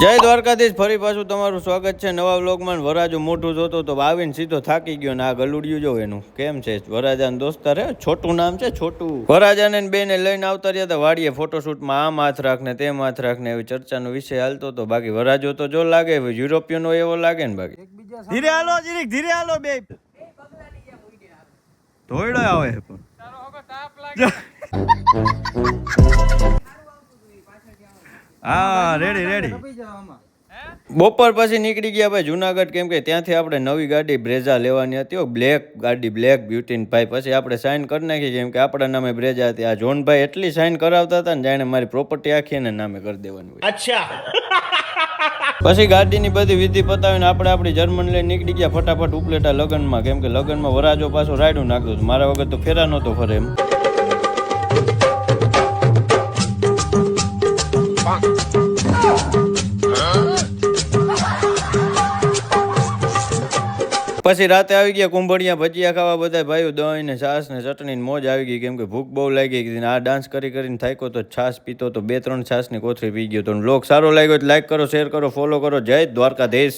જય દ્વારકાધીશ, ફરી પાછું તમારું સ્વાગત છે નવા વ્લોગમાં. વરાજો મોઢું જોતો તો આવીને સીધો થાકી ગયો ને આ ગલુડિયું જો એનું કેમ છે. વરાજાના દોસ્તાર હે, છોટું નામ છે, છોટું. વરાજાને બેને લઈને આવતા રહ્યા હતા વાડીએ ફોટોશૂટમાં. આમ હાથ રાખને તેમ હાથ રાખને એવી ચર્ચાનો વિષય હાલતો હતો. બાકી વરાજો તો જો લાગે યુરોપિયનો એવો લાગે ને. બાકી ધીરે હાલો જીરીક, ધીરે હાલો બે ધોઈડો આવે પણ હા રેડી રેડી. બપોર પછી નીકળી ગયા ભાઈ જુનાગઢ, કેમ કે ત્યાંથી આપણે નવી ગાડી બ્રેઝા લેવાની હતી. બ્લેક ગાડી, બ્લેક બ્યુટીન ભાઈ. પછી આપણે સાઇન કરી નાખી, કેમ કે આપણા નામે બ્રેઝા હતી. આ જોનભાઈ એટલી સાઇન કરાવતા હતા ને જાણે મારી પ્રોપર્ટી આખી એને નામે કરી દેવાની હોય. અચ્છા. પછી ગાડીની બધી વિધિ પતાવીને આપણે આપણી જર્મન લઈને નીકળી ગયા ફટાફટ ઉપલેટા લગ્નમાં, કેમ કે લગ્નમાં વરાજો પાછો રાયડું નાખ્યું હતું. મારા વગર તો ફેરા નહોતો ફરે એમ. પછી રાતે આવી ગયા કુંભળિયા ભજીયા ખાવા બધા ભાઈઓ. દહીં ને છાસ ને ચટણી ને મોજ આવી ગઈ, કેમ કે ભૂખ બહુ લાગી ગઈ. આ ડાન્સ કરી કરીને થાક્યો તો છાસ પીતો તો 2-3 છાસની કોથળી પી ગયો તો. વ્લોગ સારો લાગ્યો તો લાઈક કરો, શેર કરો, ફોલો કરો. જય દ્વારકાધીશ.